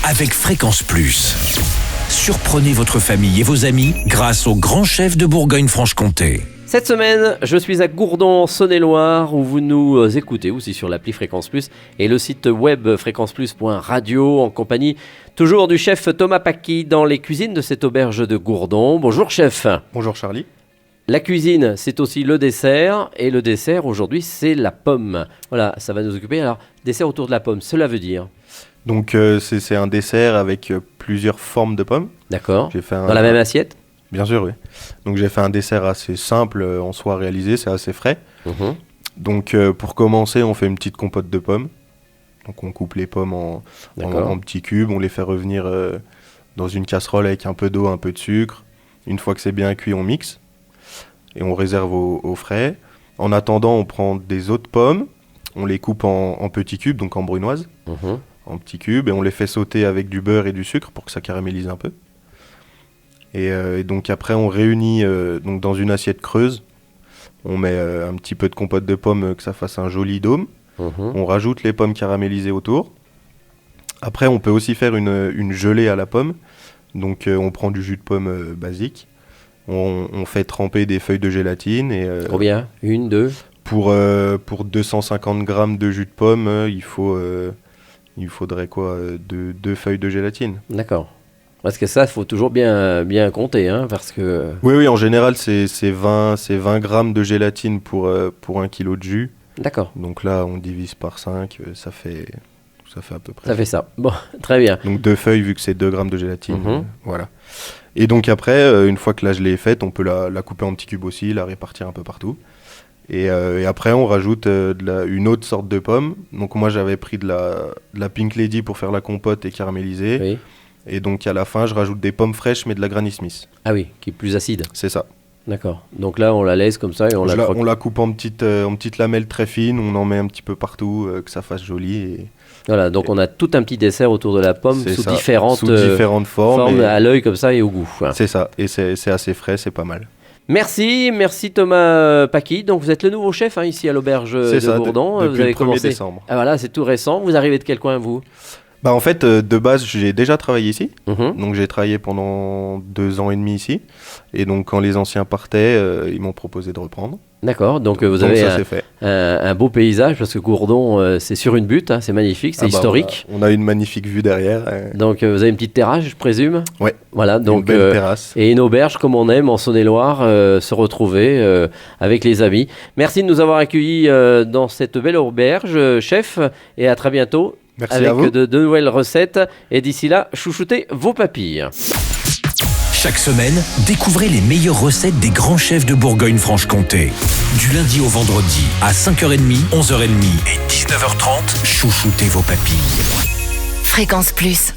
avec Fréquence Plus. Surprenez votre famille et vos amis grâce au grand chef de Bourgogne-Franche-Comté. Cette semaine, je suis à Gourdon, Saône-et-Loire, où vous nous écoutez aussi sur l'appli Fréquence Plus et le site web fréquenceplus.radio en compagnie toujours du chef Thomas Paqui dans les cuisines de cette auberge de Gourdon. Bonjour chef. Bonjour Charlie. La cuisine, c'est aussi le dessert et le dessert aujourd'hui, c'est la pomme. Voilà, ça va nous occuper. Alors, dessert autour de la pomme, cela veut dire? Donc c'est un dessert avec plusieurs formes de pommes. D'accord. Dans la même assiette? Bien sûr, oui. Donc j'ai fait un dessert assez simple en soi à réaliser, c'est assez frais. Donc pour commencer, on fait une petite compote de pommes. Donc on coupe les pommes en petits cubes, on les fait revenir dans une casserole avec un peu d'eau, un peu de sucre. Une fois que c'est bien cuit, on mixe et on réserve au frais. En attendant, on prend des autres pommes, on les coupe en petits cubes, donc en brunoise, en petits cubes, et on les fait sauter avec du beurre et du sucre pour que ça caramélise un peu. Et donc après on réunit donc dans une assiette creuse, on met un petit peu de compote de pommes que ça fasse un joli dôme, on rajoute les pommes caramélisées autour. Après on peut aussi faire une gelée à la pomme, donc on prend du jus de pomme basique, on fait tremper des feuilles de gélatine. Et, combien? Une, deux? Pour 250 grammes de jus de pomme, il faudrait quoi, deux feuilles de gélatine. D'accord. Parce que ça, il faut toujours bien compter, hein, parce que... Oui, en général, c'est 20 grammes de gélatine pour 1 kilo de jus. D'accord. Donc là, on divise par 5, ça fait à peu près. Ça fait ça. Bon, très bien. Donc 2 feuilles, vu que c'est 2 grammes de gélatine. Voilà. Et donc après, une fois que la gelée est faite, on peut la couper en petits cubes aussi, la répartir un peu partout. Et après, on rajoute une autre sorte de pomme. Donc moi, j'avais pris de la Pink Lady pour faire la compote et caraméliser. Oui. Et donc à la fin, je rajoute des pommes fraîches, mais de la Granny Smith. Ah oui, qui est plus acide. C'est ça. D'accord. Donc là, on la laisse comme ça et on la coupe en petites lamelles très fines, on en met un petit peu partout, que ça fasse joli. Et... Voilà, donc on a tout un petit dessert autour de la pomme sous différentes formes à l'œil comme ça et au goût. C'est ça, et c'est assez frais, c'est pas mal. Merci Thomas Paqui. Donc vous êtes le nouveau chef ici à l'auberge de Gourdon. Depuis vous avez le 1er commencé. décembre. Ah voilà, c'est tout récent. Vous arrivez de quel coin vous? Bah en fait, de base, j'ai déjà travaillé ici. Donc j'ai travaillé pendant 2 ans et demi ici. Et donc quand les anciens partaient, ils m'ont proposé de reprendre. D'accord, donc vous avez ça, un beau paysage, parce que Gourdon, c'est sur une butte, hein, c'est magnifique, c'est historique. On a une magnifique vue derrière. Donc vous avez une petite terrasse, je présume? Ouais, voilà, donc, une belle terrasse. Et une auberge comme on aime en Saône-et-Loire, se retrouver avec les amis. Merci de nous avoir accueillis dans cette belle auberge, chef, et à très bientôt. Merci avec à vous. de nouvelles recettes. Et d'ici là, chouchoutez vos papilles. Chaque semaine, découvrez les meilleures recettes des grands chefs de Bourgogne-Franche-Comté. Du lundi au vendredi, à 5h30, 11h30 et 19h30, chouchoutez vos papilles. Fréquence Plus.